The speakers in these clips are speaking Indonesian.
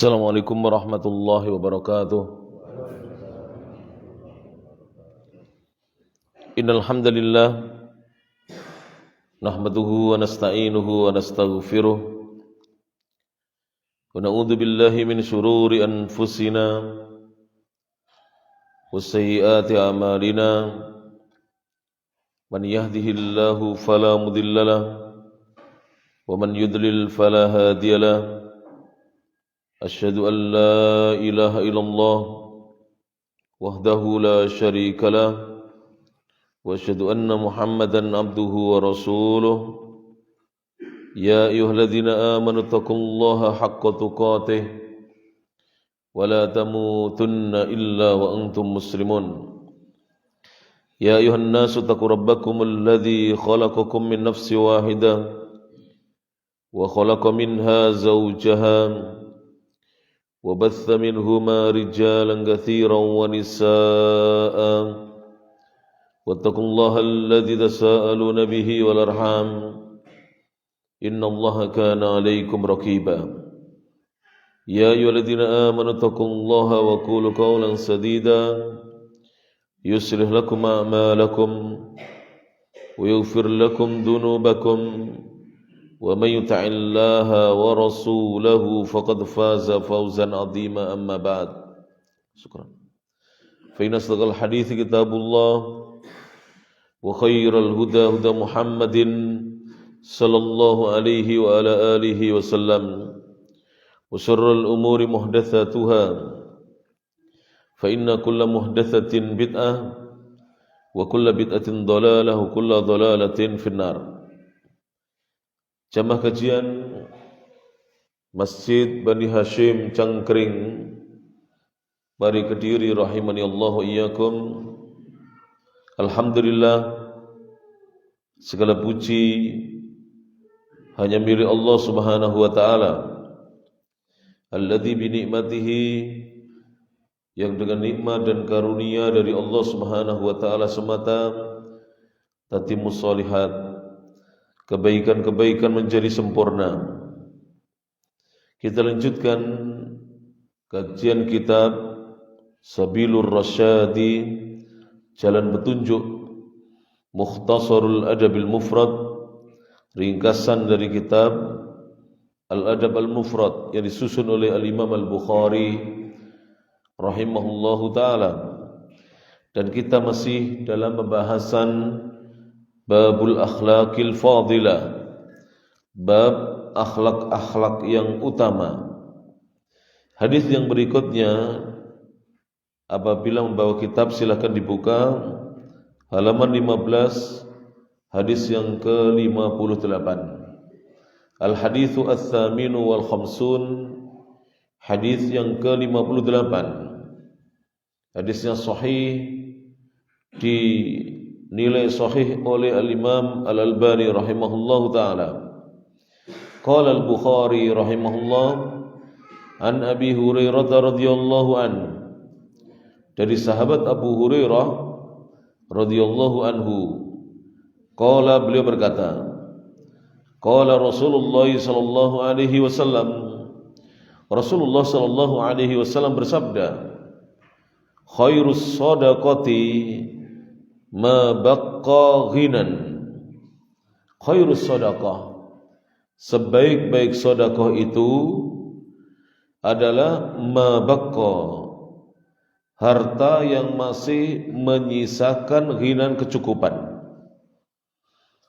Assalamualaikum warahmatullahi wabarakatuh. Innal hamdalillah nahmaduhu wa nasta'inuhu wa nastaghfiruh wa na'udzu billahi min shururi anfusina wa sayyiati a'malina. Man yahdihillahu fala mudhillalah wa man yudlil fala hadiyalah. Asyhadu an la ilaha illallah wahdahu la syarika lah wa asyhadu anna Muhammadan abduhu wa rasuluh. Ya ayyuhalladzina amanu taqullaha haqqa tuqatih wa la tamutunna illa wa antum muslimun. Ya ayyuhan nasu taqu rabbakumul ladzi khalaqakum min nafsin wahidah wa khalaqa minha zawjaha وبث منهما رجالا كثيرا ونساء واتقوا الله الذي تساءلون به والأرحام إن الله كان عليكم رقيبا يا أيها الذين آمنوا اتقوا الله وقولوا قولا سديدا يصلح لكم أعمالكم ويغفر لكم ذنوبكم ومن يطع الله ورسوله فقد فاز فوزا عظيما أما بعد. شكرا. فإن أصدق الحديث كتاب الله وخير الهدى هدى محمد صلى الله عليه وعلى آله وسلم وشر الأمور محدثاتها فإن كل محدثة بدعة وكل بدعة ضلالة وكل ضلالة في النار. Jamaah kajian Masjid Bani Hashim Cangkring Bari Kediri rahimani Allah wa iyyakum. Alhamdulillah, segala puji hanya milik Allah Subhanahu wa taala. Alladzi bi ni'matihi, yang dengan nikmat dan karunia dari Allah Subhanahu wa taala semata tatimmus shalihat, kebaikan-kebaikan menjadi sempurna. Kita lanjutkan kajian kitab Sabilur Rasyadi, Jalan Petunjuk, Mukhtasarul Adabil Mufrad, ringkasan dari kitab Al-Adab Al-Mufrad yang disusun oleh Al-Imam Al-Bukhari rahimahullahu ta'ala. Dan kita masih dalam pembahasan Babul akhlaqil fadilah, bab akhlak-akhlak yang utama. Hadis yang berikutnya, apabila membawa kitab silakan dibuka halaman 15, hadis yang ke-58. Al-haditsu ats-tsaminu wal khamsun, hadis yang ke-58. Hadisnya sahih, dinilai sahih oleh Al-Imam Al-Albani rahimahullahu ta'ala. Qala Al-Bukhari rahimahullah an Abi Hurairah radhiyallahu anhu, dari sahabat Abu Hurairah radhiyallahu anhu, qala, beliau berkata, qala Rasulullah sallallahu alaihi wasallam, Rasulullah sallallahu alaihi wasallam bersabda, khairus shadaqati ma baqqa ghinan. Khairus sadaqah, sebaik-baik sedekah itu adalah ma baqqa, harta yang masih menyisakan ghinan, kecukupan.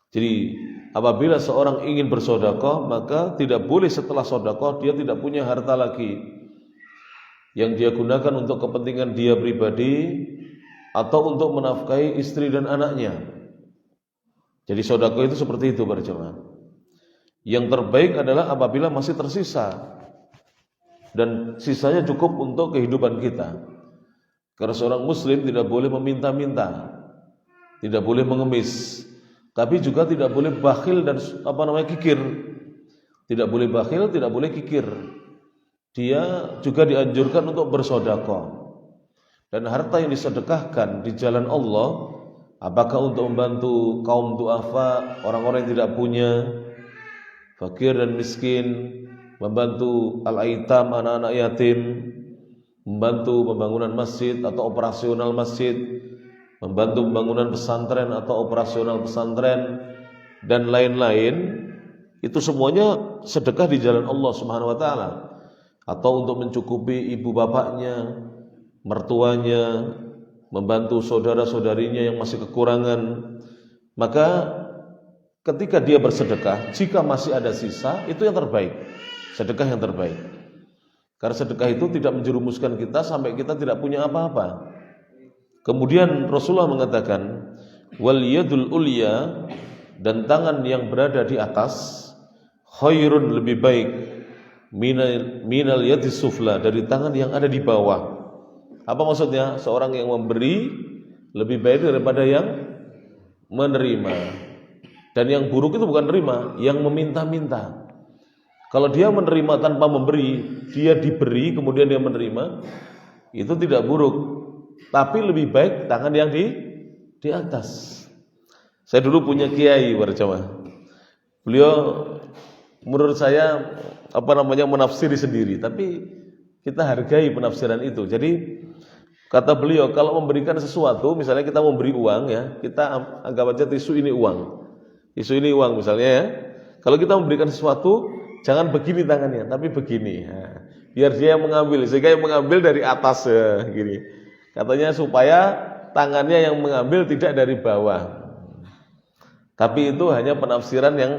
Jadi apabila seorang ingin bersedekah, maka tidak boleh setelah sedekah dia tidak punya harta lagi yang dia gunakan untuk kepentingan dia pribadi atau untuk menafkahi istri dan anaknya. Jadi sedekah itu seperti itu para jemaah. Yang terbaik adalah apabila masih tersisa dan sisanya cukup untuk kehidupan kita. Karena seorang muslim tidak boleh meminta-minta, tidak boleh mengemis, tapi juga tidak boleh bakhil dan kikir. Tidak boleh bakhil, tidak boleh kikir. Dia juga dianjurkan untuk bersedekah. Dan harta yang disedekahkan di jalan Allah, apakah untuk membantu kaum du'afa, orang-orang yang tidak punya, fakir dan miskin, membantu al-aitam, anak-anak yatim, membantu pembangunan masjid atau operasional masjid, membantu pembangunan pesantren atau operasional pesantren, dan lain-lain. Itu semuanya sedekah di jalan Allah Subhanahu wa taala, atau untuk mencukupi ibu bapaknya, mertuanya, membantu saudara-saudarinya yang masih kekurangan. Maka ketika dia bersedekah, jika masih ada sisa, itu yang terbaik, sedekah yang terbaik. Karena sedekah itu tidak menjerumuskan kita sampai kita tidak punya apa-apa. Kemudian Rasulullah mengatakan, wal yadul ulya, dan tangan yang berada di atas, khairun, lebih baik, minal yadis sufla, dari tangan yang ada di bawah. Apa maksudnya? Seorang yang memberi lebih baik daripada yang menerima. Dan yang buruk itu bukan menerima, yang meminta-minta. Kalau dia menerima tanpa memberi, dia diberi kemudian dia menerima, itu tidak buruk. Tapi lebih baik tangan yang di atas. Saya dulu punya kiai berjamaah. Beliau menurut saya menafsiri sendiri, tapi kita hargai penafsiran itu. Jadi kata beliau, kalau memberikan sesuatu, misalnya kita memberi uang ya, kita anggap aja tisu ini uang. Tisu ini uang misalnya ya. Kalau kita memberikan sesuatu, jangan begini tangannya, tapi begini. Nah, biar dia yang mengambil, sehingga yang mengambil dari atas ya, gini. Katanya supaya tangannya yang mengambil tidak dari bawah. Tapi itu hanya penafsiran yang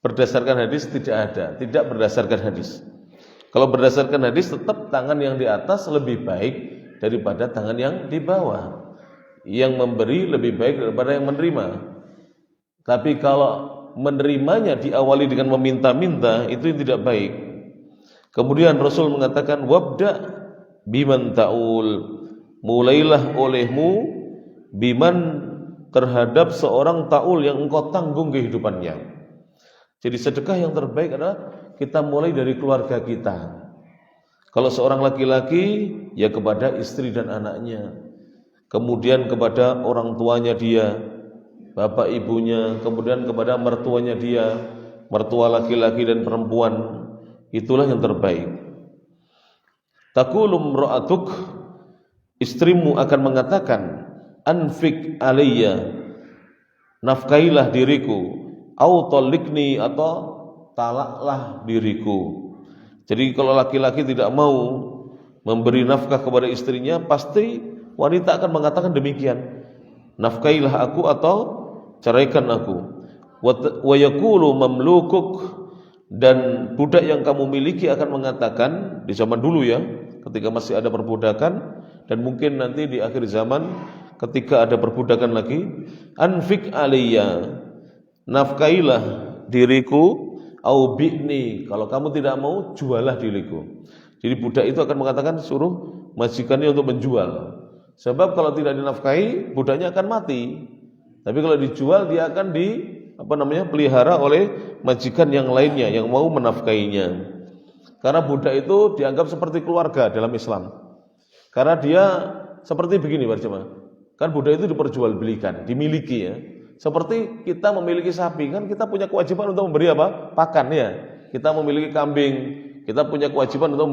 berdasarkan hadis tidak ada, tidak berdasarkan hadis. Kalau berdasarkan hadis, tetap tangan yang di atas lebih baik daripada tangan yang di bawah. Yang memberi lebih baik daripada yang menerima. Tapi kalau menerimanya diawali dengan meminta-minta, itu yang tidak baik. Kemudian Rasul mengatakan, wabda biman ta'ul, mulailah olehmu biman, terhadap seorang ta'ul yang engkau tanggung kehidupannya. Jadi sedekah yang terbaik adalah kita mulai dari keluarga kita. Kalau seorang laki-laki, ya kepada istri dan anaknya, kemudian kepada orang tuanya dia, bapak ibunya, kemudian kepada mertuanya dia, mertua laki-laki dan perempuan. Itulah yang terbaik. Taqulum ra'atuk, istrimu akan mengatakan, anfik alayya, nafkailah diriku, au talikni, atau talaklah diriku. Jadi kalau laki-laki tidak mau memberi nafkah kepada istrinya, pasti wanita akan mengatakan demikian, nafkailah aku atau ceraikan aku. Wa yaqulu mamlukuk, dan budak yang kamu miliki akan mengatakan, di zaman dulu ya, ketika masih ada perbudakan, dan mungkin nanti di akhir zaman ketika ada perbudakan lagi, anfik aliyya, nafkailah diriku, au bi'ni, kalau kamu tidak mau, jualah diriku. Jadi budak itu akan mengatakan suruh majikannya untuk menjual. Sebab kalau tidak dinafkahi, budaknya akan mati. Tapi kalau dijual, dia akan pelihara oleh majikan yang lainnya yang mau menafkahinya. Karena budak itu dianggap seperti keluarga dalam Islam. Karena dia seperti begini berjemaah. Kan budak itu diperjualbelikan, dimiliki ya. Seperti kita memiliki sapi, kan kita punya kewajiban untuk memberi apa? Pakan ya. Kita memiliki kambing, kita punya kewajiban untuk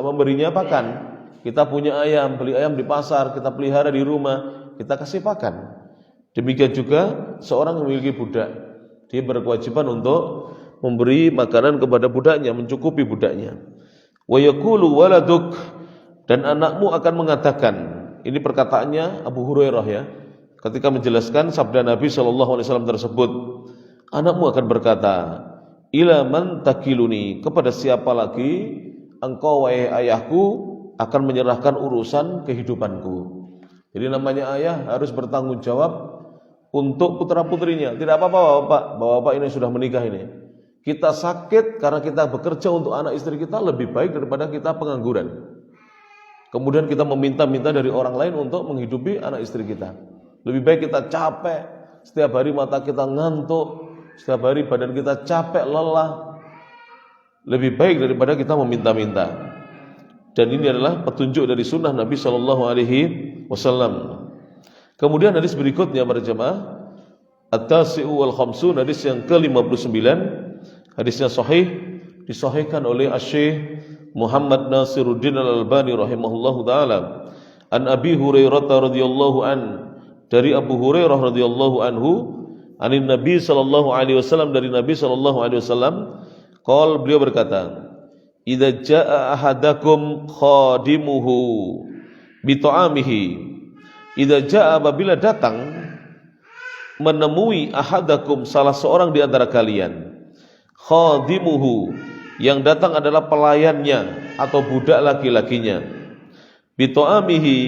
memberinya pakan. Kita punya ayam, beli ayam di pasar, kita pelihara di rumah, kita kasih pakan. Demikian juga seorang yang memiliki budak, dia berkewajiban untuk memberi makanan kepada budaknya, mencukupi budaknya. Wa yaqulu waladuk, dan anakmu akan mengatakan, ini perkataannya Abu Hurairah ya, ketika menjelaskan sabda Nabi SAW tersebut, anakmu akan berkata, ila man takiluni, kepada siapa lagi engkau wahai ayahku akan menyerahkan urusan kehidupanku. Jadi namanya ayah harus bertanggung jawab untuk putra-putrinya. Tidak apa-apa bapak ini sudah menikah ini, kita sakit karena kita bekerja untuk anak istri kita, lebih baik daripada kita pengangguran. Kemudian kita meminta-minta dari orang lain untuk menghidupi anak istri kita. Lebih baik kita capek, setiap hari mata kita ngantuk, setiap hari badan kita capek, lelah, lebih baik daripada kita meminta-minta. Dan ini adalah petunjuk dari sunnah Nabi SAW. Kemudian hadis berikutnya para jemaah, at-tasi'u wal khamsun, hadis yang ke-59, hadisnya sahih disahihkan oleh Asy-Syaikh Muhammad Nasiruddin Al-Albani rahimahullahu taala. An Abi Hurairah radhiyallahu an, dari Abu Hurairah radhiyallahu anhu, anin Nabi sallallahu alaihi wasallam, dari Nabi sallallahu alaihi wasallam, beliau berkata, idza jaa ahadakum khadimuhu bi ta'amihi, idza jaa, apabila datang menemui ahadakum, salah seorang di antara kalian, khadimuhu, yang datang adalah pelayannya atau budak laki-lakinya, bita'amihi,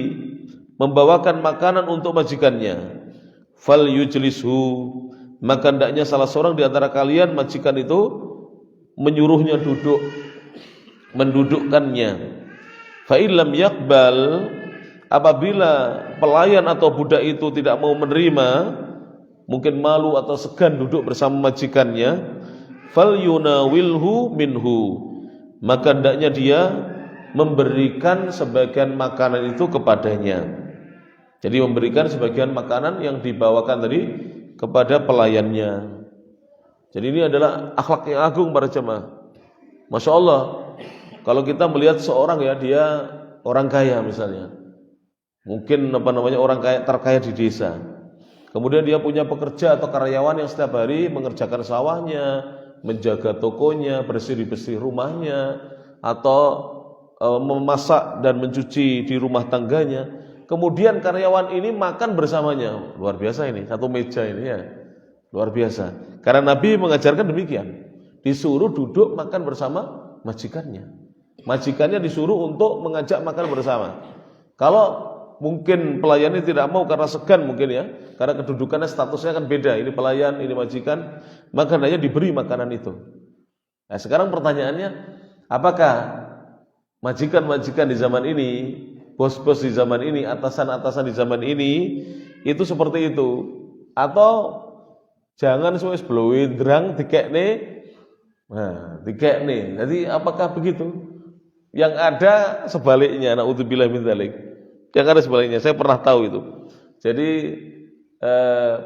membawakan makanan untuk majikannya, fal yujlishu, maka hendaknya salah seorang di antara kalian, majikan itu menyuruhnya duduk, mendudukkannya. Fa illam yaqbal, apabila pelayan atau budak itu tidak mau menerima, mungkin malu atau segan duduk bersama majikannya, fal yunawilhu minhu, maka hendaknya dia memberikan sebagian makanan itu kepadanya. Jadi memberikan sebagian makanan yang dibawakan tadi kepada pelayannya. Jadi ini adalah akhlak yang agung para jemaah. Masya Allah, kalau kita melihat seorang, ya, dia orang kaya misalnya, mungkin orang kaya, terkaya di desa, kemudian dia punya pekerja atau karyawan yang setiap hari mengerjakan sawahnya, menjaga tokonya, bersih-bersih rumahnya, atau memasak dan mencuci di rumah tangganya. Kemudian karyawan ini makan bersamanya. Luar biasa ini, satu meja ini, ya. Luar biasa. Karena Nabi mengajarkan demikian. Disuruh duduk makan bersama majikannya. Majikannya disuruh untuk mengajak makan bersama. Kalau mungkin pelayannya tidak mau karena segan mungkin, ya, karena kedudukannya, statusnya kan beda, ini pelayan, ini majikan, maka hendaknya diberi makanan itu. Nah, sekarang pertanyaannya, apakah majikan-majikan di zaman ini, bos-bos di zaman ini, atasan-atasan di zaman ini itu seperti itu? Atau jangan wis blowindrang dikekne, nah, dikekne. Jadi apakah begitu? Yang ada sebaliknya, naudzubillah min dzalik. Yang ada sebaliknya, saya pernah tahu itu. Jadi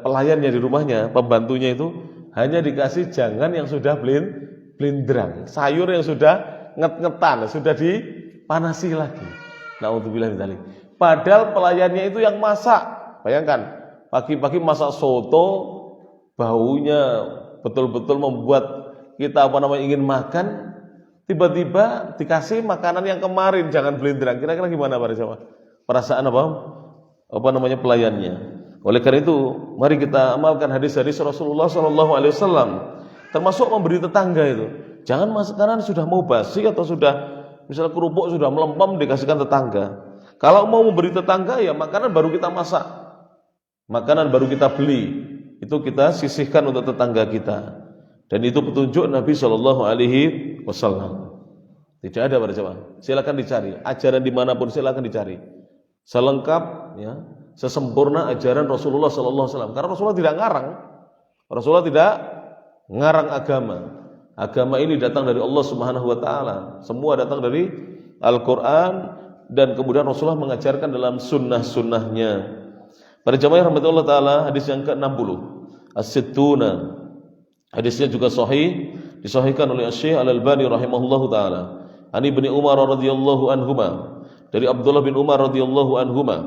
pelayannya di rumahnya, pembantunya itu hanya dikasih jangan yang sudah blindrang, sayur yang sudah nget-ngetan, sudah dipanasi lagi. Naudzubillah min dzalik. Padahal pelayannya itu yang masak. Bayangkan, pagi-pagi masak soto, baunya betul-betul membuat kita ingin makan. Tiba-tiba dikasih makanan yang kemarin, jangan blindrang. Kira-kira gimana para jemaah? Perasaan pelayannya. Oleh karena itu, mari kita amalkan hadis-hadis Rasulullah SAW, termasuk memberi tetangga itu. Jangan makanan sudah mau basi atau sudah, misalnya kerupuk sudah melempem, dikasihkan tetangga. Kalau mau memberi tetangga, ya makanan baru kita masak, makanan baru kita beli, itu kita sisihkan untuk tetangga kita. Dan itu petunjuk Nabi SAW. Tidak ada para jemaah. Silakan dicari ajaran dimanapun, silakan dicari selengkap, ya, sesempurna ajaran Rasulullah SAW. Karena Rasulullah tidak ngarang. Rasulullah tidak ngarang agama. Agama ini datang dari Allah Subhanahu wa taala. Semua datang dari Al-Qur'an, dan kemudian Rasulullah mengajarkan dalam sunnah-sunnahnya. Para jemaah yang rahmati Allah taala, hadis yang ke-60, As-Sittuna. Hadisnya juga sahih, disahihkan oleh Asy-Syaikh Al-Albani rahimahullahu taala. Ani Ibnu Umar radhiyallahu anhuma, dari Abdullah bin Umar radhiyallahu anhuma,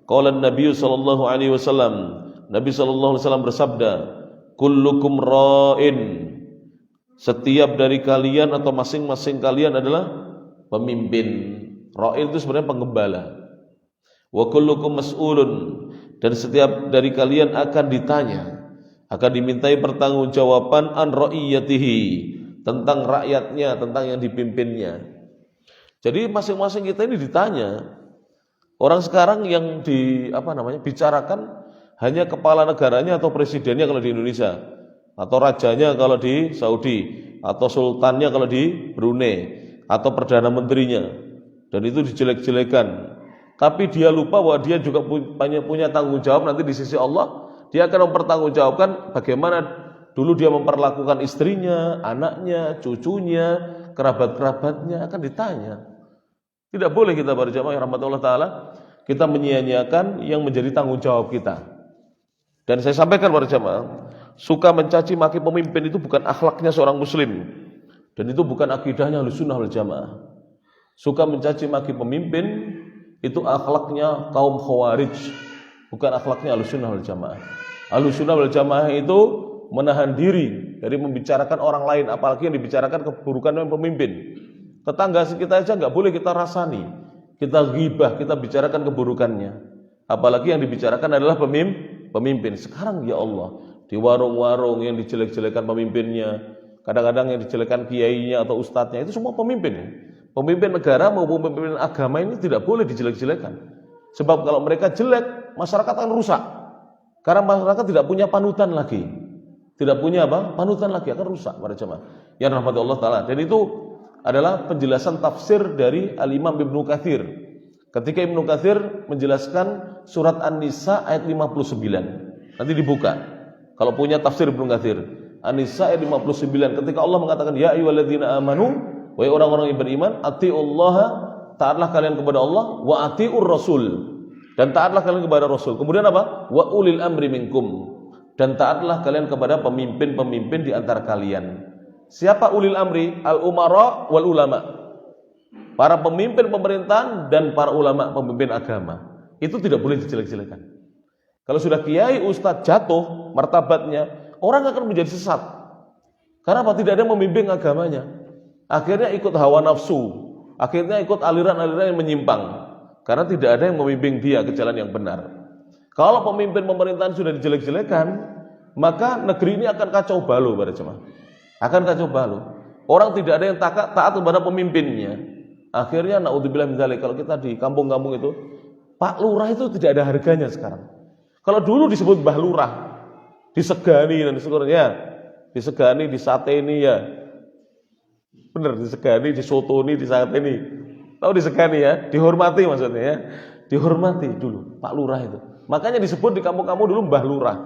qala an-nabiy sallallahu alaihi wasallam, Nabi sallallahu alaihi wasallam bersabda, kullukum ra'in, setiap dari kalian atau masing-masing kalian adalah pemimpin. Ra'in itu sebenarnya penggembala. Wa kullukum mas'ulun, dan setiap dari kalian akan ditanya, akan dimintai pertanggungjawaban an ra'iyatihi, tentang rakyatnya, tentang yang dipimpinnya. Jadi masing-masing kita ini ditanya. Orang sekarang yang bicarakan hanya kepala negaranya atau presidennya kalau di Indonesia, atau rajanya kalau di Saudi, atau sultannya kalau di Brunei, atau perdana menterinya, dan itu dijelek-jelekan. Tapi dia lupa bahwa dia juga punya tanggung jawab nanti di sisi Allah. Dia akan mempertanggungjawabkan bagaimana dulu dia memperlakukan istrinya, anaknya, cucunya, kerabat-kerabatnya, akan ditanya. Tidak boleh kita berjamaah rahmatullah taala kita menyia-nyiakan yang menjadi tanggung jawab kita. Dan saya sampaikan kepada jamaah, suka mencaci maki pemimpin itu bukan akhlaknya seorang muslim. Dan itu bukan akidahnya Ahlussunnah wal Jamaah. Suka mencaci maki pemimpin itu akhlaknya kaum Khawarij, bukan akhlaknya Ahlussunnah wal Jamaah. Ahlussunnah wal Jamaah itu menahan diri dari membicarakan orang lain, apalagi yang dibicarakan keburukan pemimpin. Tetangga kita aja nggak boleh kita rasani, kita ghibah, kita bicarakan keburukannya. Apalagi yang dibicarakan adalah pemimpin. Sekarang ya Allah, di warung-warung yang dijelek-jelekan pemimpinnya, kadang-kadang yang dijelekkan kiainya atau ustadznya, itu semua pemimpin ya. Pemimpin negara maupun pemimpin agama ini tidak boleh dijelek-jelekan. Sebab kalau mereka jelek, masyarakat akan rusak. Karena masyarakat tidak punya panutan lagi. Tidak punya apa? Panutan lagi, akan rusak para jemaah. Ya rahmat Allah Ta'ala. Dan itu adalah penjelasan tafsir dari Al-Imam Ibnu Katsir. Ketika Ibnu Katsir menjelaskan surat An-Nisa ayat 59. Nanti dibuka. Kalau punya tafsir Ibnu Katsir. An-Nisa ayat 59. Ketika Allah mengatakan, Ya ayyuhalladzina amanu, wahai orang-orang yang beriman, atiullaha, taatlah kalian kepada Allah, wa atiur rasul, dan taatlah kalian kepada Rasul. Kemudian apa? Wa ulil amri minkum, dan taatlah kalian kepada pemimpin-pemimpin di antara kalian. Siapa ulil amri? Al-umara wal ulama. Para pemimpin pemerintahan dan para ulama, pemimpin agama. Itu tidak boleh dijelek-jelekan. Kalau sudah kiai, ustadz jatuh martabatnya, orang akan menjadi sesat. Karena apa? Tidak ada yang membimbing agamanya. Akhirnya ikut hawa nafsu, akhirnya ikut aliran-aliran yang menyimpang, karena tidak ada yang membimbing dia ke jalan yang benar. Kalau pemimpin pemerintahan sudah dijelek-jelekan, maka negeri ini akan kacau balau para jemaah. Akan kacau balau. Orang tidak ada yang taat kepada pemimpinnya. Akhirnya naudzubillah min dzalik, kalau kita di kampung-kampung itu, Pak Lurah itu tidak ada harganya sekarang. Kalau dulu disebut Mbah Lurah, disegani dan sebagainya, disegani, disateni ya. Benar, disegani, disotoni, disateni. Tahu disegani ya? Dihormati maksudnya ya. Dihormati dulu Pak Lurah itu. Makanya disebut di kampung-kampung dulu Mbah Lurah.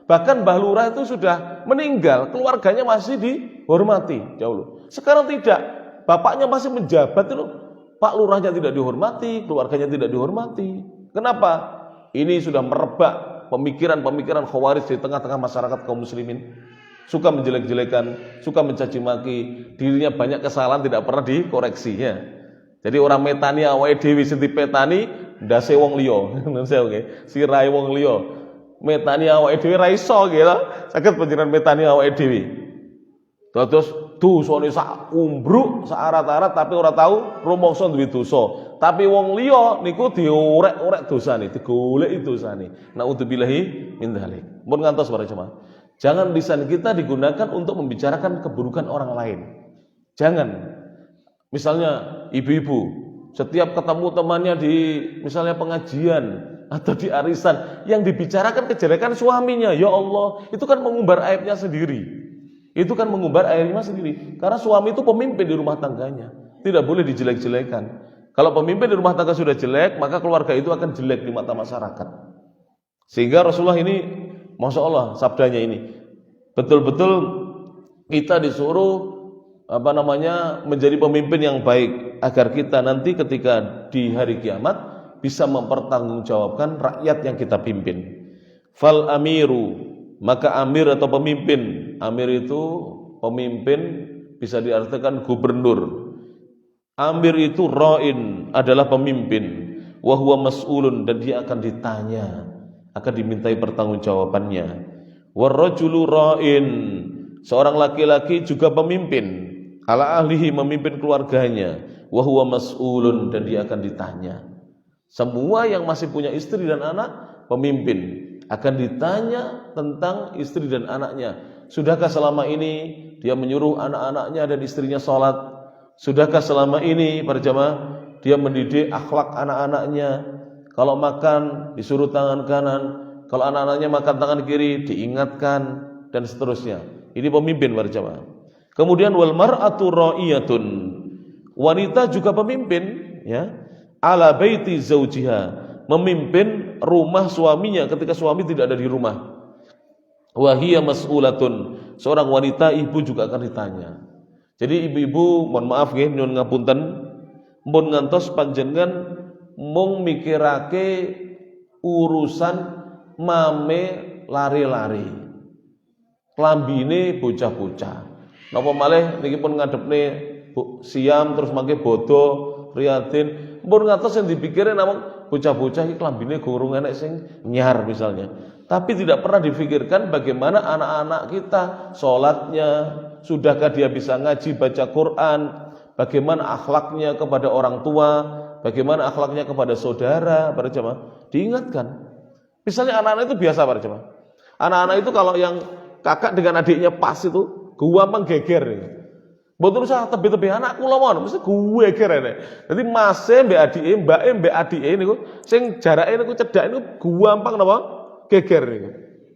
Bahkan Mbah Lurah itu sudah meninggal, keluarganya masih dihormati jauh. Sekarang tidak. Bapaknya masih menjabat itu. Pak Lurahnya tidak dihormati, keluarganya tidak dihormati. Kenapa? Ini sudah merebak pemikiran-pemikiran Khawarij di tengah-tengah masyarakat kaum muslimin. Suka menjelek-jelekan, suka mencaci maki, dirinya banyak kesalahan tidak pernah dikoreksinya. Jadi orang metani awake dhewe sing dipetani ndase wong liya. Ngono oke. Sirahe wong liya. Metani awake dhewe ra iso nggih lho. Saged panjenengan metani awake dhewe. Terus dosane sak umbruk, sak arat-arat tapi ora tahu rumangsa duwe dosa. Tapi wong liya niku diorek-orek dosane, digoleki dosane. Naudzubillahi min dzalik. Mun ngantos para jemaah. Jangan lisan kita digunakan untuk membicarakan keburukan orang lain. Jangan. Misalnya ibu-ibu, setiap ketemu temannya di misalnya pengajian atau di arisan, yang dibicarakan kejelekan suaminya. Ya Allah, itu kan mengumbar aibnya sendiri. Itu kan mengumbar aibnya sendiri. Karena suami itu pemimpin di rumah tangganya. Tidak boleh dijelek-jelekan. Kalau pemimpin di rumah tangga sudah jelek, maka keluarga itu akan jelek di mata masyarakat. Sehingga Rasulullah ini, Masya Allah, sabdanya ini betul-betul kita disuruh menjadi pemimpin yang baik agar kita nanti ketika di hari kiamat bisa mempertanggungjawabkan rakyat yang kita pimpin. Fal amiru, maka amir atau pemimpin, amir itu pemimpin bisa diartikan gubernur. Amir itu ra'in, adalah pemimpin, wa huwa mas'ulun, dan dia akan ditanya, akan dimintai pertanggungjawabannya. Warrajulu ra'in, seorang laki-laki juga pemimpin, ala ahlihi, memimpin keluarganya, wa huwa mas'ulun, dan dia akan ditanya. Semua yang masih punya istri dan anak, pemimpin, akan ditanya tentang istri dan anaknya. Sudahkah selama ini dia menyuruh anak-anaknya dan istrinya sholat? Sudahkah selama ini para jamaah dia mendidik akhlak anak-anaknya? Kalau makan disuruh tangan kanan, kalau anak-anaknya makan tangan kiri diingatkan, dan seterusnya. Ini pemimpin para jamaah. Kemudian wal mar'atu ra'iyatun, wanita juga pemimpin, ya. Ala baiti zaujiha, memimpin rumah suaminya ketika suami tidak ada di rumah. Wa hiya mas'ulatun, seorang wanita ibu juga akan ditanya. Jadi ibu-ibu, mohon maaf nggih nyuwun ngapunten, mun ngantos panjenengan mung mikirake urusan mame lari-lari, klambine bocah-bocah, Napa malih niki pun ngadepne siam terus mangke bodo riyadin, pun ngatos sing dipikire namung bocah-bocah iki klambine gurung enek sing nyar misalnya. Tapi tidak pernah difikirkan bagaimana anak-anak kita sholatnya, sudahkah dia bisa ngaji baca Quran, bagaimana akhlaknya kepada orang tua, bagaimana akhlaknya kepada saudara, para jemaah. Diingatkan. Misalnya anak-anak itu biasa, para jemaah. Anak-anak itu kalau yang kakak dengan adiknya pas itu, gampang geger. Mboten usah tebe-tebe anak kula mon, mesti gue geger. Jadi mase mbek adike, mbake mbek adike niku sing jarake niku cedhak niku gampang napa? Geger niku.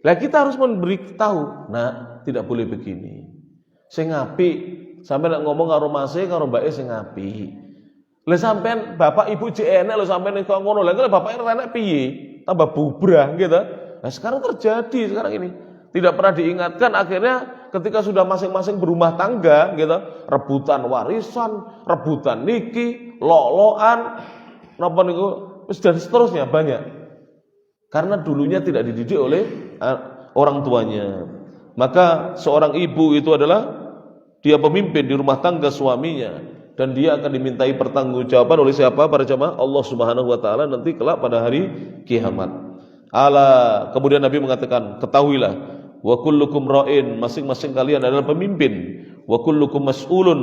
Lah kita harus memberitahu, nah tidak boleh begini. Sing apik, sampe nek ngomong karo mase karo mbake sing apik. Lah sampean bapak ibu jek enek lho sampean kok ngono. Lah kalau bapake renek piye? Tambah bubrah gitu. Nah sekarang terjadi sekarang ini. Tidak pernah diingatkan, akhirnya ketika sudah masing-masing berumah tangga gitu, rebutan warisan, rebutan niki, loloan, napa niku, dan seterusnya banyak. Karena dulunya tidak dididik oleh orang tuanya. Maka seorang ibu itu adalah dia pemimpin di rumah tangga suaminya, dan dia akan dimintai pertanggungjawaban oleh siapa? Para jemaah, Allah Subhanahu wa taala nanti kelak pada hari kiamat. Ala, kemudian Nabi mengatakan, ketahuilah, wa kullukum ra'in, masing-masing kalian adalah pemimpin, wa kullukum mas'ulun,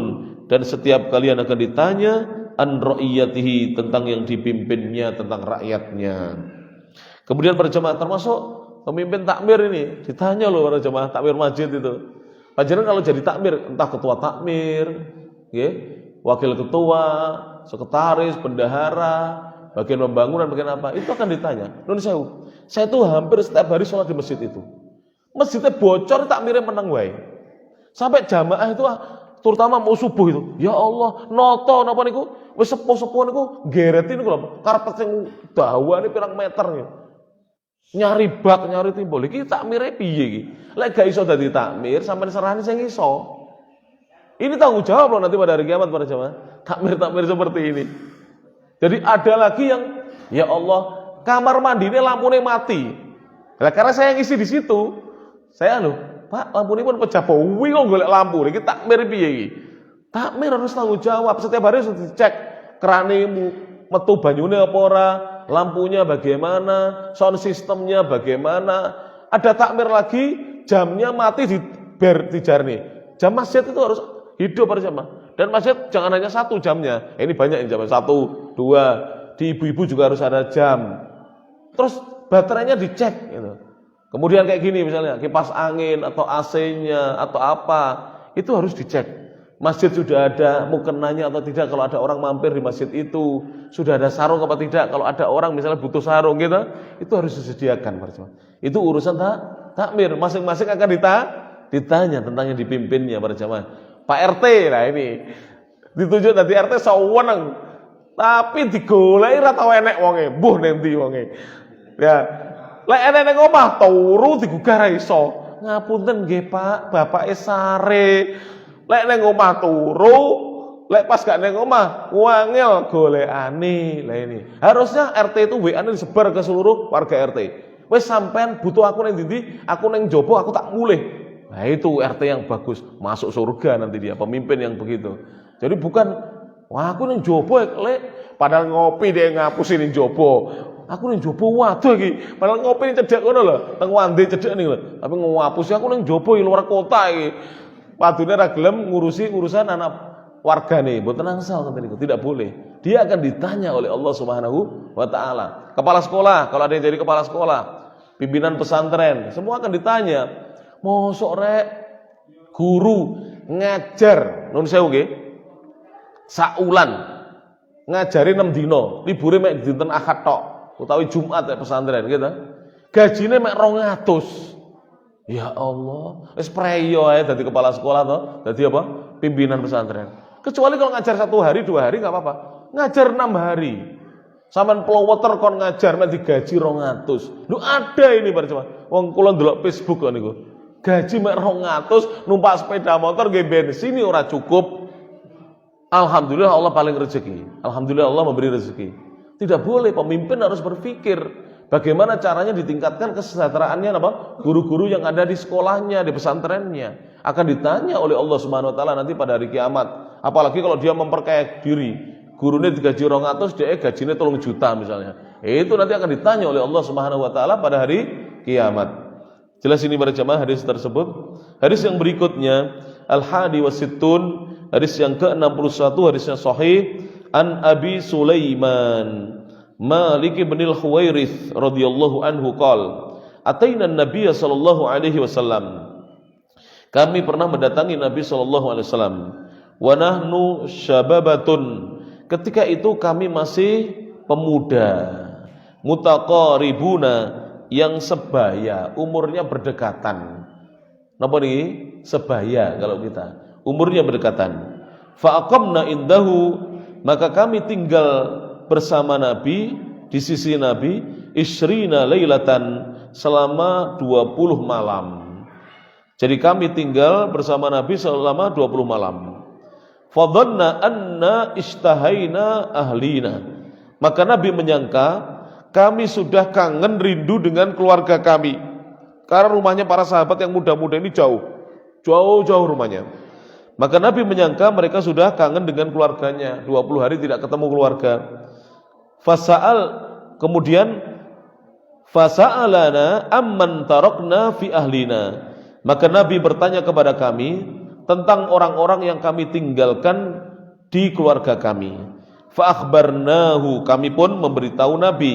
dan setiap kalian akan ditanya an ra'iyatihi, tentang yang dipimpinnya, tentang rakyatnya. Kemudian para jemaah, termasuk pemimpin takmir ini ditanya loh para jemaah takmir masjid itu. Panjenengan kalau jadi takmir, entah ketua takmir, ya, wakil ketua, sekretaris, bendahara, bagian pembangunan, bagian apa, itu akan ditanya. Nun sewu, saya tuh hampir setiap hari sholat di masjid itu. Masjidnya bocor, takmirnya menang wae. Sampai jamaah itu terutama mau subuh itu, ya Allah, noto napa niku, wis sepuh-sepuh niku geretin niku lho, karpet sing dawane pirang meter niku. Nyari bak, nyari timbul. Iki takmire piye iki? Lek gak iso dadi takmir, sampean serahane sing iso. Ini tanggung jawab loh nanti pada hari kiamat para jamaah. Takmir-takmir seperti ini. Jadi ada lagi yang, ya Allah, kamar mandinya lampunya mati. Nah, karena saya ngisi di situ, saya Pak, lampu ini pun pecah bawi kok golek lampu. Iki takmir piye iki? Takmir harus tanggung jawab. Setiap hari harus dicek kerane metu banyune apa ora, lampunya bagaimana, sound systemnya bagaimana. Ada takmir lagi, jamnya mati dijarni. Jam masjid itu harus hidup para jamaah. Dan masjid jangan hanya satu jamnya. Ini banyak yang jam 1, 2. Di ibu-ibu juga harus ada jam. Terus baterainya dicek gitu. Kemudian kayak gini misalnya, kipas angin atau AC-nya atau apa, itu harus dicek. Masjid sudah ada mukenanya atau tidak, kalau ada orang mampir di masjid itu, sudah ada sarung apa tidak, kalau ada orang misalnya butuh sarung gitu, itu harus disediakan. Itu urusan takmir, masing-masing akan ditanya tentang yang dipimpinnya para jamaah. Pak RT, nah ini ditunjuk nanti RT saweneng, tapi digoleki ra tau enek wonge, mbuh nendi wonge. Ya, lek enek ning omah turu digugah ra iso. Ngapunten nggih Pak, bapake sare. Lek ning omah turu, lek pas gak ning omah wangel golekane. Lah ini. Harusnya RT itu WA-ne disebar ke seluruh warga RT. Wis sampean butuh aku ning ndi? Aku ning jopo, aku tak mulih. Nah itu RT yang bagus, masuk surga nanti dia, pemimpin yang begitu. Jadi bukan, wah aku ning jopo lek, padahal ngopi dia ngapusin ning jopo. Aku ning jopo waduh iki, padahal ngopi ning cedhek ngono lho, teng wande cedhek ning lho. Tapi ngapusi aku ning jopo iki luar kota iki. Padune ra gelem ngurusi urusan anak wargane, mboten angsal ngoten niku, tidak boleh. Dia akan ditanya oleh Allah Subhanahu wa taala. Kepala sekolah, kalau ada yang jadi kepala sekolah, pimpinan pesantren, semua akan ditanya. Mosok rek guru ngajar nun sewu nggih saulan ngajari 6 dina, libure mek dinten Ahad tok utawi Jumat ya pesantren gitu. Gajine mek 200. Ya Allah, wis preyo ae dadi kepala sekolah to, dadi apa? Pimpinan pesantren. Kecuali kalau ngajar 1 hari 2 hari enggak apa-apa. Ngajar 6 hari. Sampeyan plowoter kon ngajar mek digaji 200. Lho ada ini para jemaah. Wong kula ndelok Facebook kok niku. Gaji mek 200 numpak sepeda motor nggih bensin ora cukup. Alhamdulillah Allah paling rezeki. Alhamdulillah Allah memberi rezeki. Tidak boleh, pemimpin harus berpikir bagaimana caranya ditingkatkan kesejahteraannya apa? Guru-guru yang ada di sekolahnya, di pesantrennya. akan ditanya oleh Allah Subhanahu wa taala nanti pada hari kiamat. Apalagi kalau dia memperkaya diri, gurunya digaji 200, dia gajinya 3 juta misalnya. Itu nanti akan ditanya oleh Allah Subhanahu wa taala pada hari kiamat. Jelas ini para jamaah hadis tersebut. Hadis yang berikutnya Al-Hadi Wasittun, hadis yang ke-61, hadisnya sahih, an Abi Sulaiman Malik bin Al-Huwairits radhiyallahu anhu qala ataina an-nabiy sallallahu alaihi wasallam. Kami pernah mendatangi Nabi sallallahu alaihi wasallam. Wa nahnu syababatun. Ketika itu kami masih pemuda. Mutaqaribuna, yang sebaya, umurnya berdekatan. Napa niki? Sebaya kalau kita. Umurnya berdekatan. Fa aqamna indahu, maka kami tinggal bersama Nabi di sisi Nabi isrina lailatan, selama 20 malam. Jadi kami tinggal bersama Nabi selama 20 malam. Fadhanna anna istahaina ahlina. Maka Nabi menyangka kami sudah kangen rindu dengan keluarga kami. Karena rumahnya para sahabat yang muda-muda ini jauh rumahnya. Maka Nabi menyangka mereka sudah kangen dengan keluarganya. 20 hari tidak ketemu keluarga. Kemudian fasa'alana amman tarakna fi ahlina. Maka Nabi bertanya kepada kami tentang orang-orang yang kami tinggalkan di keluarga kami. Fa akhbarnahu, kami pun memberitahu Nabi.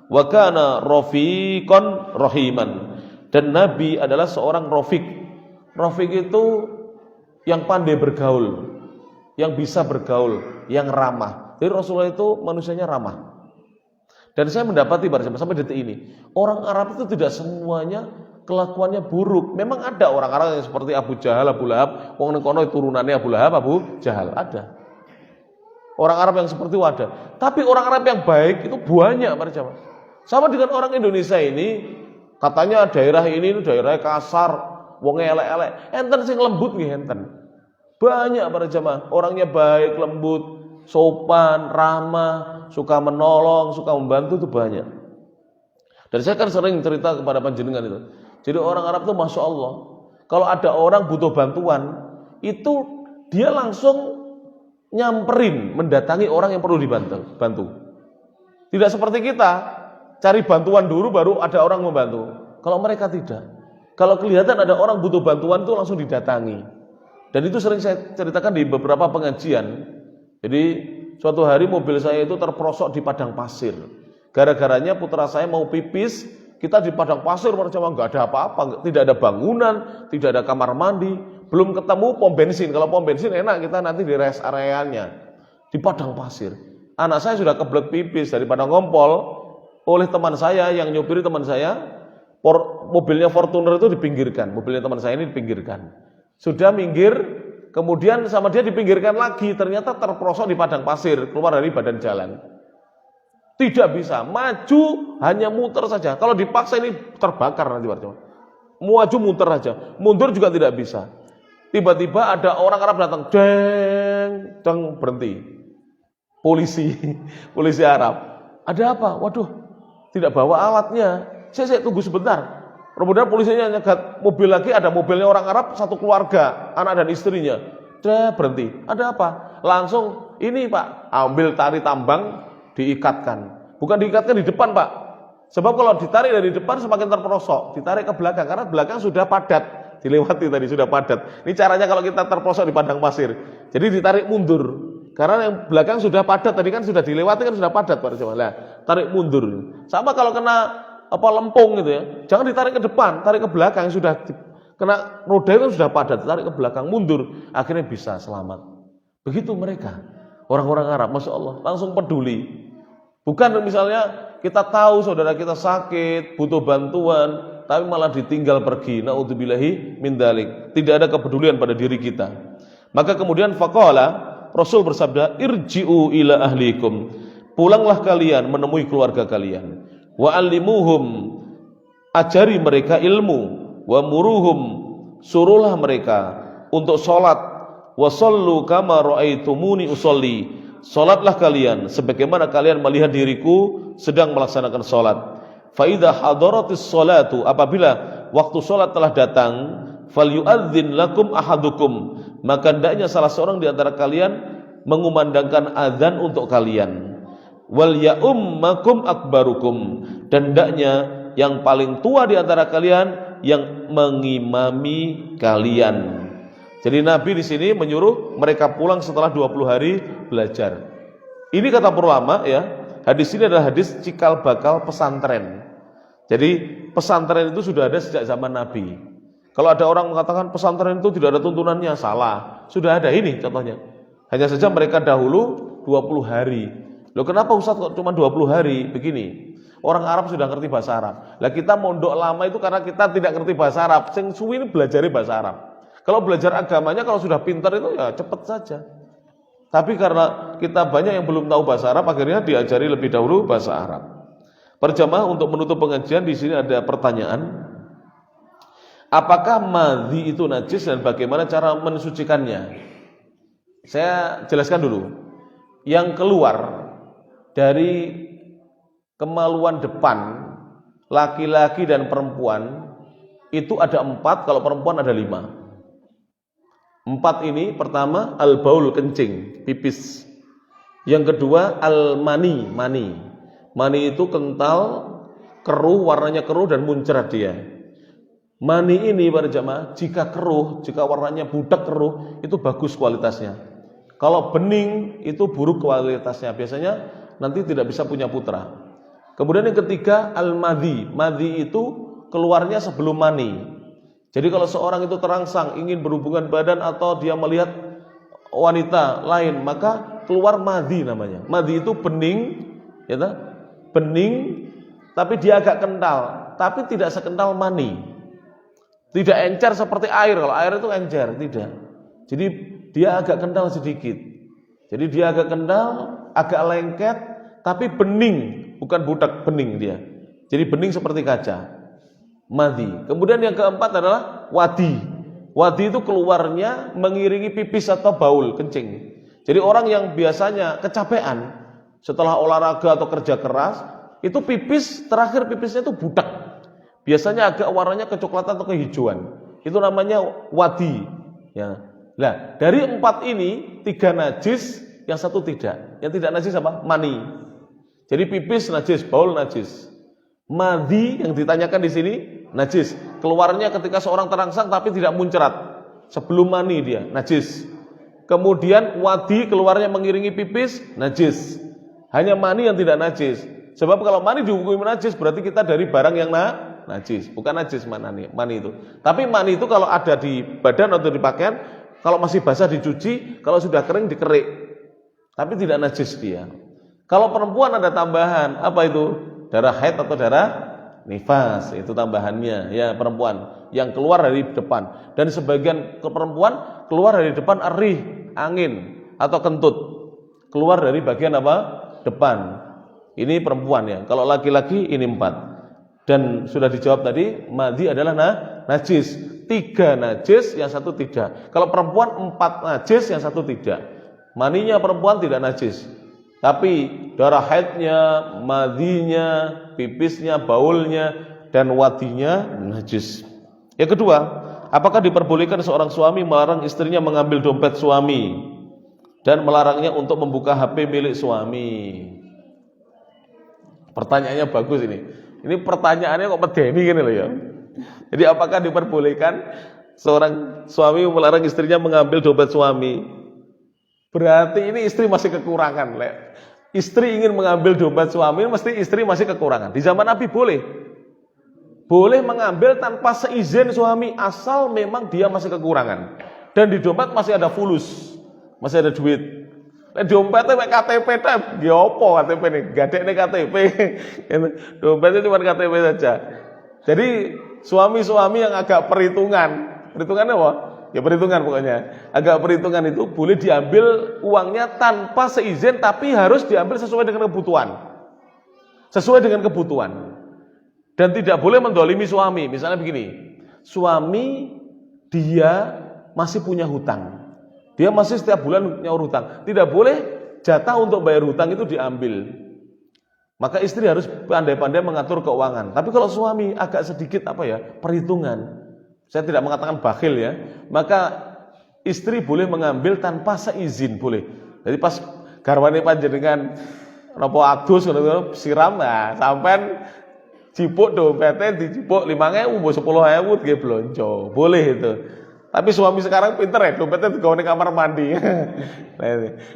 Wa kana rafiqan rahiman, dan Nabi adalah seorang rafiq. Rafiq itu yang pandai bergaul, yang bisa bergaul, yang ramah. Jadi Rasulullah itu manusianya ramah. Dan saya mendapati sampai detik ini, orang Arab itu tidak semuanya kelakuannya buruk. Memang ada orang-orang yang seperti Abu Jahal, Abu Lahab, wong ning kono turunannya Abu Lahab, Abu Jahal, ada. Orang Arab yang seperti itu ada. Tapi orang Arab yang baik itu banyak para jamaah. Sama dengan orang Indonesia ini, katanya daerah ini daerah kasar, wong elek-elek. Enten sing lembut nggih enten. Banyak para jamaah, orangnya baik, lembut, sopan, ramah, suka menolong, suka membantu itu banyak. Dan saya kan sering cerita kepada panjenengan itu. Jadi orang Arab itu Masya Allah, kalau ada orang butuh bantuan, itu dia langsung nyamperin, mendatangi orang yang perlu dibantu. Tidak seperti kita, cari bantuan dulu baru ada orang membantu. Kalau mereka tidak. Kalau kelihatan ada orang butuh bantuan itu langsung didatangi. Dan itu sering saya ceritakan di beberapa pengajian. Jadi suatu hari mobil saya itu terperosok di padang pasir. Gara-garanya putra saya mau pipis, kita di padang pasir nggak ada apa-apa, tidak ada bangunan, tidak ada kamar mandi, belum ketemu pom bensin. Kalau pom bensin enak, kita nanti di rest areanya. Di padang pasir. Anak saya sudah kebelet pipis daripada ngompol. Oleh teman saya yang nyupiri teman saya, mobilnya Fortuner itu dipinggirkan, mobilnya teman saya ini dipinggirkan. Sudah minggir, kemudian sama dia dipinggirkan lagi, ternyata terperosok di padang pasir, keluar dari badan jalan. Tidak bisa, maju hanya muter saja. Kalau dipaksa ini terbakar nanti warga. Maju muter saja, mundur juga tidak bisa. Tiba-tiba ada orang Arab datang, deng, berhenti. Polisi Arab. Ada apa? Waduh. Tidak bawa alatnya. Saya tunggu sebentar. Kemudian polisinya nyegat mobil lagi, ada mobilnya orang Arab, satu keluarga, anak dan istrinya. Berhenti. Ada apa? Langsung ini Pak, ambil tali tambang, diikatkan. Bukan diikatkan di depan Pak. Sebab kalau ditarik dari depan semakin terperosok. Ditarik ke belakang, karena belakang sudah padat. Dilewati tadi, sudah padat. Ini caranya kalau kita terperosok di padang pasir. Jadi ditarik mundur. Karena yang belakang sudah padat, tadi kan sudah dilewati kan sudah padat Pak Jamal. Tarik mundur. Sama kalau kena lempung gitu ya, jangan ditarik ke depan, tarik ke belakang, sudah kena roda itu sudah padat, tarik ke belakang, mundur, akhirnya bisa selamat. Begitu mereka, orang-orang Arab, Masya Allah, langsung peduli. Bukan misalnya kita tahu saudara kita sakit, butuh bantuan, tapi malah ditinggal pergi. Na'udzubillahi min dzalik. Tidak ada kepedulian pada diri kita. Maka kemudian faqala, Rasul bersabda, irji'u ila ahlikum. Pulanglah kalian menemui keluarga kalian. Wa allimuhum, ajari mereka ilmu. Wa muruhum, suruhlah mereka untuk sholat. Wa sallu kama ra'aitumuni usolli. Sholatlah kalian sebagaimana kalian melihat diriku sedang melaksanakan sholat. Fa idza hadaratis sholatu, apabila waktu sholat telah datang, falyu'adzin lakum ahadukum, maka hendaknya salah seorang di antara kalian mengumandangkan azan untuk kalian. Wal ya'ummakum akbarukum, dan hendaknya yang paling tua di antara kalian yang mengimami kalian. Jadi Nabi di sini menyuruh mereka pulang setelah 20 hari belajar. Ini kata para ulama ya, hadis ini adalah hadis cikal bakal pesantren. Jadi pesantren itu sudah ada sejak zaman Nabi. Kalau ada orang mengatakan pesantren itu tidak ada tuntunannya, salah. Sudah ada, ini contohnya. Hanya saja mereka dahulu 20 hari. Loh kenapa Ustaz kok cuma 20 hari? Begini, orang Arab sudah ngerti bahasa Arab. Lah kita mondok lama itu karena kita tidak ngerti bahasa Arab. Sing suwi ini belajari bahasa Arab. Kalau belajar agamanya kalau sudah pintar itu ya cepat saja. Tapi karena kita banyak yang belum tahu bahasa Arab, akhirnya diajari lebih dahulu bahasa Arab. Perjamaah, untuk menutup pengajian di sini ada pertanyaan. Apakah madhi itu najis dan bagaimana cara mensucikannya? Saya jelaskan dulu. Yang keluar dari kemaluan depan laki-laki dan perempuan itu ada 4, kalau perempuan ada 5. 4 ini, pertama al-baul, kencing, pipis. Yang kedua al-mani, mani. Mani itu kental, keruh, warnanya keruh dan muncrat dia. Mani ini para jamaah, jika keruh, jika warnanya budak keruh, itu bagus kualitasnya. Kalau bening itu buruk kualitasnya, biasanya nanti tidak bisa punya putra. Kemudian yang ketiga al-madhi. Madhi itu keluarnya sebelum mani. Jadi kalau seorang itu terangsang ingin berhubungan badan atau dia melihat wanita lain, maka keluar madhi namanya. Madhi itu bening, ya tak? Bening, tapi dia agak kental, tapi tidak sekental mani. Tidak encer seperti air. Kalau air itu encer, tidak. Jadi dia agak kental sedikit. Jadi dia agak kental, agak lengket, tapi bening, bukan budak, bening dia. Jadi bening seperti kaca. Madhi. Kemudian yang keempat adalah wadi. Wadi itu keluarnya mengiringi pipis atau baul, kencing. Jadi orang yang biasanya kecapean setelah olahraga atau kerja keras, itu pipis, terakhir pipisnya itu budak. Biasanya agak warnanya kecoklatan atau kehijauan. Itu namanya wadi. Ya. Nah, dari 4 ini 3 najis, yang 1 tidak. Yang tidak najis apa? Mani. Jadi pipis najis, baul najis. Madhi yang ditanyakan di sini najis. Keluarnya ketika seorang terangsang tapi tidak muncrat. Sebelum mani dia, najis. Kemudian wadi keluarnya mengiringi pipis, najis. Hanya mani yang tidak najis. Sebab kalau mani dihukumi najis berarti kita dari barang yang najis. Bukan najis mani itu. Tapi mani itu kalau ada di badan atau di pakaian, kalau masih basah dicuci, kalau sudah kering dikerik. Tapi tidak najis dia. Kalau perempuan ada tambahan, apa itu? Darah haid atau darah nifas, itu tambahannya ya, perempuan yang keluar dari depan. Dan sebagian perempuan keluar dari depan arih, angin atau kentut, keluar dari bagian apa? Depan. Ini perempuan ya. Kalau laki-laki ini 4. Dan sudah dijawab tadi, madhi adalah najis. 3 najis, yang 1 tidak. Kalau perempuan 4 najis, yang 1 tidak. Maninya perempuan tidak najis, tapi darah haidnya, madhinya, pipisnya, baulnya, dan wadinya najis. Yang kedua, apakah diperbolehkan seorang suami melarang istrinya mengambil dompet suami dan melarangnya untuk membuka HP milik suami? Pertanyaannya bagus ini. Ini pertanyaannya kok medeni gini loh ya. Jadi apakah diperbolehkan seorang suami melarang istrinya mengambil dompet suami? Berarti ini istri masih kekurangan. Istri ingin mengambil dompet suami, mesti istri masih kekurangan. Di zaman Nabi boleh. Boleh mengambil tanpa seizin suami, asal memang dia masih kekurangan. Dan di dompet masih ada fulus, masih ada duit. Dompetnya kayak KTP tab, ya apa KTP nih? Gadeknya KTP. Dompetnya cuma KTP saja. Jadi suami-suami yang agak perhitungannya apa? Ya perhitungan pokoknya. Agak perhitungan itu boleh diambil uangnya tanpa seizin, tapi harus diambil sesuai dengan kebutuhan. Sesuai dengan kebutuhan. Dan tidak boleh mendolimi suami. Misalnya begini, suami dia masih punya hutang. Dia masih setiap bulan nyaur hutang. Tidak boleh jatah untuk bayar hutang itu diambil. Maka istri harus pandai-pandai mengatur keuangan. Tapi kalau suami agak sedikit perhitungan. Saya tidak mengatakan bakhil ya. Maka istri boleh mengambil tanpa seizin, boleh. Jadi pas garwane panjenengan napa adus ngono siram, nah sampean cipuk dompetnya dicipuk 5.000 mbok 10.000 nggih blonjo. Boleh itu. Tapi suami sekarang pinter ya, dompetnya digawe ning kamar mandi.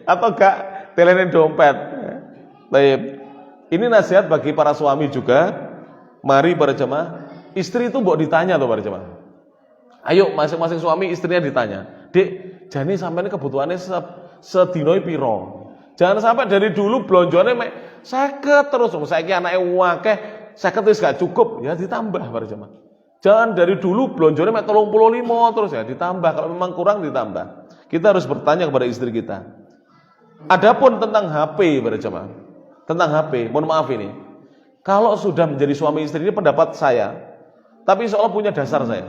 Atau gak telenin dompet. Baik. Ini nasihat bagi para suami juga. Mari para jemaah, istri itu mbok ditanya tuh para jemaah. Ayo masing-masing suami istrinya ditanya. Dek, jane sampeyan kebutuhannya sedina piro? Jangan sampai dari dulu blonjone mek 50 terus, saiki anake akeh, 50 wis gak cukup, ya ditambah para jemaah. Jangan dari dulu blonjone mek 35 terus, ya ditambah, kalau memang kurang ditambah. Kita harus bertanya kepada istri kita. Adapun tentang HP para jemaah. Tentang HP, mohon maaf ini. Kalau sudah menjadi suami istri, ini pendapat saya, tapi seolah punya dasar saya.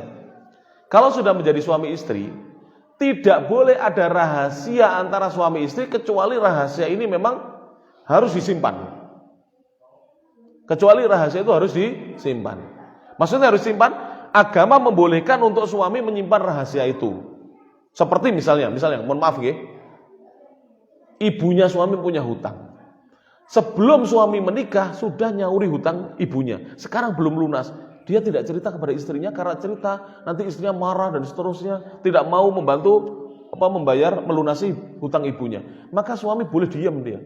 Kalau sudah menjadi suami istri, tidak boleh ada rahasia antara suami istri kecuali rahasia ini memang harus disimpan. Kecuali rahasia itu harus disimpan. Maksudnya harus disimpan, agama membolehkan untuk suami menyimpan rahasia itu. Seperti misalnya, mohon maaf ya, ibunya suami punya hutang. Sebelum suami menikah sudah nyauri hutang ibunya. Sekarang belum lunas. Dia tidak cerita kepada istrinya karena cerita nanti istrinya marah dan seterusnya, tidak mau membantu membayar melunasi hutang ibunya. Maka suami boleh diam dia.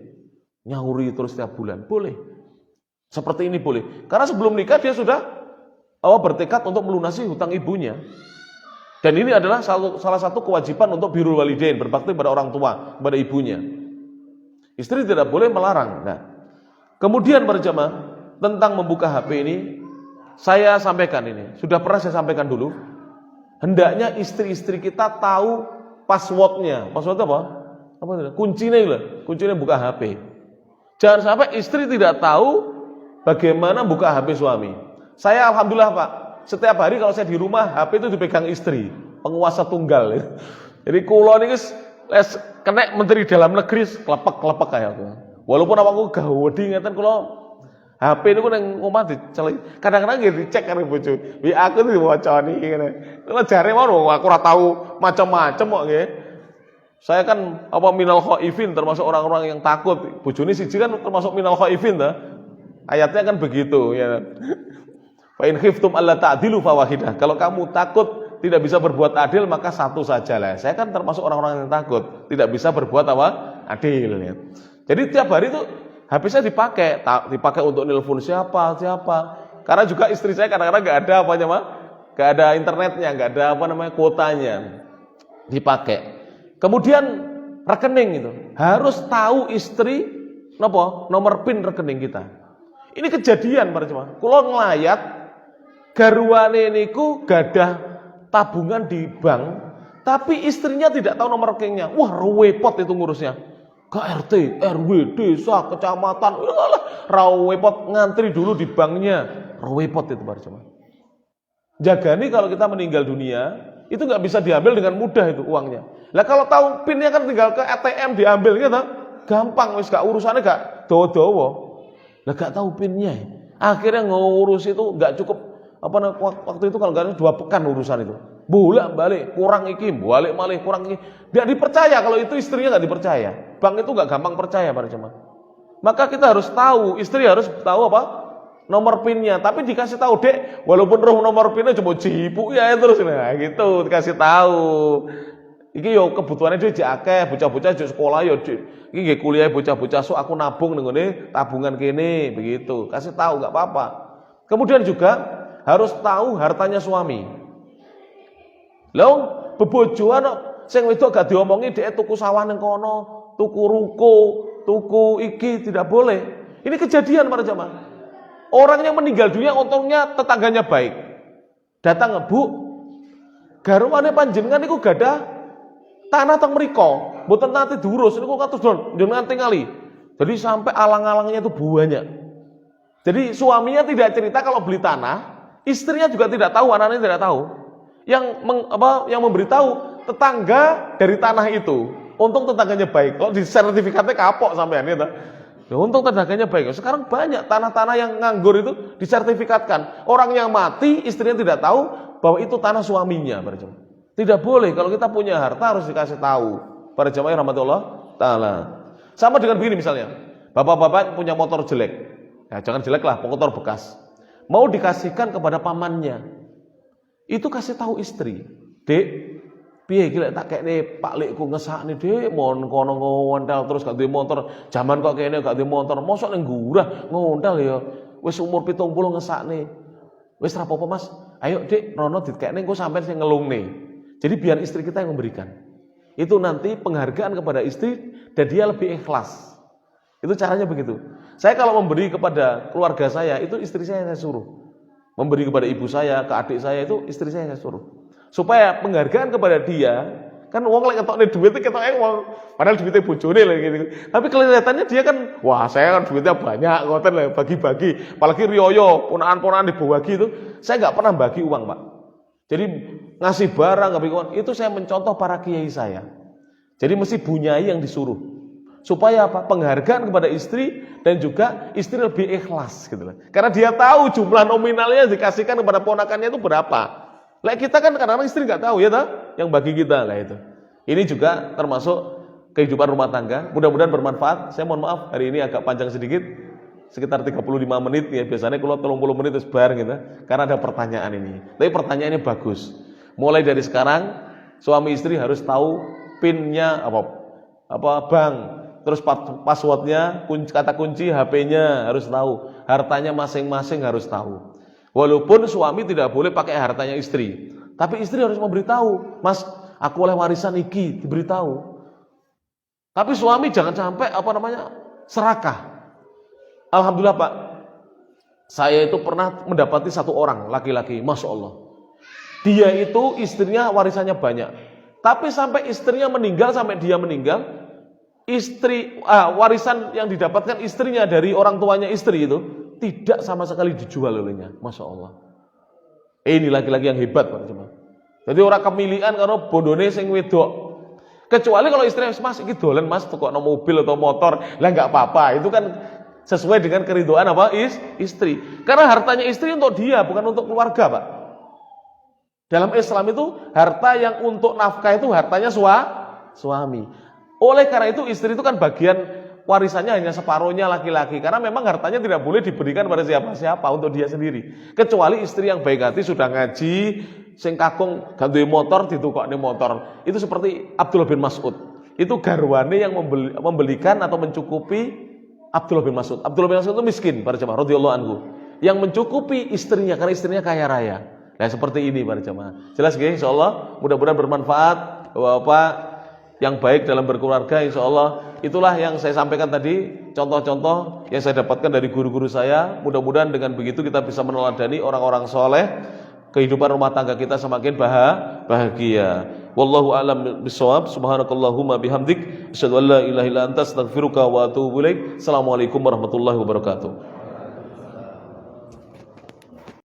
Nyauri terus setiap bulan, boleh. Seperti ini boleh. Karena sebelum nikah dia sudah bertekad untuk melunasi hutang ibunya. Dan ini adalah salah satu kewajiban untuk birrul walidain, berbakti pada orang tua, pada ibunya. Istri tidak boleh melarang. Nah, kemudian berjamaah tentang membuka HP ini, saya sampaikan ini. Sudah pernah saya sampaikan dulu. Hendaknya istri-istri kita tahu passwordnya. Password apa? Kuncinya lah. Kuncinya buka HP. Jangan sampai istri tidak tahu bagaimana buka HP suami. Saya alhamdulillah Pak, setiap hari kalau saya di rumah HP itu dipegang istri, penguasa tunggal. Jadi kula niki kena menteri dalam negeri klepek-klepek kayak aku. Walaupun aku gak wedi ngeten kula HP niku ning omah dicelik. Kadang-kadang nggih dicek karo bojo. WA aku diwacani ngene. Kula jare mau aku ora tahu macam-macam kok nggih. Saya kan minal khaifin termasuk orang-orang yang takut. Bojone siji kan termasuk minal khaifin ta. Ayatnya kan begitu ya. Fa in khiftum alla ta'dilu fawahidah. Kalau kamu takut tidak bisa berbuat adil maka satu sajalah. Saya kan termasuk orang-orang yang takut, tidak bisa berbuat adil ya. Jadi tiap hari itu HP saya dipakai untuk nelpon siapa. Karena juga istri saya kadang-kadang enggak ada enggak ada internetnya, enggak ada kuotanya. Dipakai. Kemudian rekening itu harus tahu istri nomor PIN rekening kita. Ini kejadian para jemaah. Kula nglayat garwane niku gadah tabungan di bank, tapi istrinya tidak tahu nomor rekeningnya. Wah, repot itu ngurusnya. Ke RT, RW, desa, kecamatan, repot ngantri dulu di banknya. Repot itu para jemaah. Jagani kalau kita meninggal dunia, itu nggak bisa diambil dengan mudah itu uangnya. Lah kalau tahu PIN-nya kan tinggal ke ATM diambil gitu. Gampang, wis gak urusannya gak dawa-dawa. Lah gak tahu PIN-nya. Akhirnya ngurus itu nggak cukup. Waktu itu kalau nggak 2 pekan urusan itu, bolak-balik, kurang iki, balik-balik, kurang iki. Tidak dipercaya kalau itu istrinya nggak dipercaya. Bank itu nggak gampang percaya para jemaah. Maka kita harus tahu, istri harus tahu nomor PIN-nya. Tapi dikasih tahu dek, walaupun roh nomor PIN-nya cuma cipuk ya terus, nah gitu dikasih tahu. Iki yo kebutuhannya dia akeh, bocah-bocah di sekolah yo iki kuliah bocah-bocah so aku nabung ning tabungan kene begitu. Kasih tahu nggak apa-apa. Kemudian juga harus tahu hartanya suami. Lho, bebojoan sing wedok gak diomongi dhek tuku sawah ning kono, tuku ruko, tuku iki tidak boleh. Ini kejadian para jamaah. Orang yang meninggal dunia untungnya tetangganya baik. Datang, "Bu, garwane panjenengan niku gadah tanah teng mriko, mboten nate diurus niku kados jenengan tingali." Jadi sampai alang-alangnya itu banyak. Jadi suaminya tidak cerita kalau beli tanah. Istrinya juga tidak tahu, anaknya tidak tahu. Yang memberitahu tetangga dari tanah itu. Untung tetangganya baik. Kalau di sertifikatnya kapok sampean gitu. Ya, untung tetangganya baik. Sekarang banyak tanah-tanah yang nganggur itu disertifikatkan. Orang yang mati, istrinya tidak tahu, bahwa itu tanah suaminya para jemaah. Tidak boleh kalau kita punya harta harus dikasih tahu para jemaah rahmatullah taala. Sama dengan begini misalnya, bapak-bapak punya motor jelek, ya jangan jelek lah, motor bekas, mau dikasihkan kepada pamannya, itu kasih tahu istri, dek, piye iki lek tak kekne Pak Likku ngesakne dek, mon kono ngontal terus gak duwe motor, jaman kok kene gak duwe motor, mosok ning gurah ngontal ya, wis umur 70 ngesakne, wis ra apa-apa Mas, ayo dek, rono dikekne engko sampean sing ngelungne. Jadi biar istri kita yang memberikan. Itu nanti penghargaan kepada istri dan dia lebih ikhlas. Itu caranya begitu. Saya kalau memberi kepada keluarga saya, itu istri saya suruh. Memberi kepada ibu saya, ke adik saya, itu istri saya suruh. Supaya penghargaan kepada dia, kan wong lek ketokne duit ketoke wong padahal duitnya bojone lho gitu. Tapi kelihatannya dia kan, wah saya kan duitnya banyak, ngoten lho bagi-bagi. Apalagi riyoyo, ponakan-ponakan dibagi itu, saya enggak pernah bagi uang, Pak. Jadi ngasih barang, nggak uang, itu saya mencontoh para kiai saya. Jadi mesti bunyai yang disuruh. Supaya apa? Penghargaan kepada istri dan juga istri lebih ikhlas gitu loh. Karena dia tahu jumlah nominalnya dikasihkan kepada ponakannya itu berapa. Lah kita kan kadang-kadang istri nggak tahu ya toh, yang bagi kita lah itu. Ini juga termasuk kehidupan rumah tangga. Mudah-mudahan bermanfaat. Saya mohon maaf hari ini agak panjang sedikit. Sekitar 35 menit ya, biasanya kalau 30 menit itu bareng gitu. Karena ada pertanyaan ini. Tapi pertanyaannya bagus. Mulai dari sekarang suami istri harus tahu PIN-nya apa bank, terus passwordnya, kata kunci HP-nya harus tahu, hartanya masing-masing harus tahu. Walaupun suami tidak boleh pakai hartanya istri, tapi istri harus memberitahu, Mas, aku oleh warisan iki, diberitahu. Tapi suami jangan sampai serakah. Alhamdulillah Pak, saya itu pernah mendapati satu orang laki-laki, Masya Allah. Dia itu istrinya warisannya banyak, tapi sampai istrinya meninggal, sampai dia meninggal, warisan yang didapatkan istrinya dari orang tuanya istri itu tidak sama sekali dijual olehnya, Masya Allah. Ini laki-laki yang hebat Pak. Jadi orang kemilikan karena bondone sing wedok. Kecuali kalau istrinya Mas, iki dolen Mas, tukokno mobil atau motor, lah nggak apa-apa, itu kan sesuai dengan keridhaan istri. Karena hartanya istri untuk dia, bukan untuk keluarga, Pak. Dalam Islam itu harta yang untuk nafkah itu hartanya suami. Oleh karena itu istri itu kan bagian warisannya hanya separuhnya laki-laki. Karena memang hartanya tidak boleh diberikan pada siapa-siapa, untuk dia sendiri. Kecuali istri yang baik hati sudah ngaji, sing kakung gak duwe motor ditukokne motor. Itu seperti Abdullah bin Mas'ud. Itu garwane yang membelikan atau mencukupi Abdullah bin Mas'ud. Abdullah bin Mas'ud itu miskin para jemaah radhiyallahu anhu, yang mencukupi istrinya karena istrinya kaya raya. Nah, seperti ini para jemaah. Jelas nggih insyaallah, mudah-mudahan bermanfaat Bapak yang baik dalam berkeluarga insyaallah. Itulah yang saya sampaikan tadi, contoh-contoh yang saya dapatkan dari guru-guru saya. Mudah-mudahan dengan begitu kita bisa meneladani orang-orang soleh, kehidupan rumah tangga kita semakin bahagia. Wallahu a'lam bishawab. Subhanakallahumma bihamdik, asyhadu an la ilaha illa anta, astaghfiruka wa atubu ilaik. Assalamualaikum warahmatullahi wabarakatuh.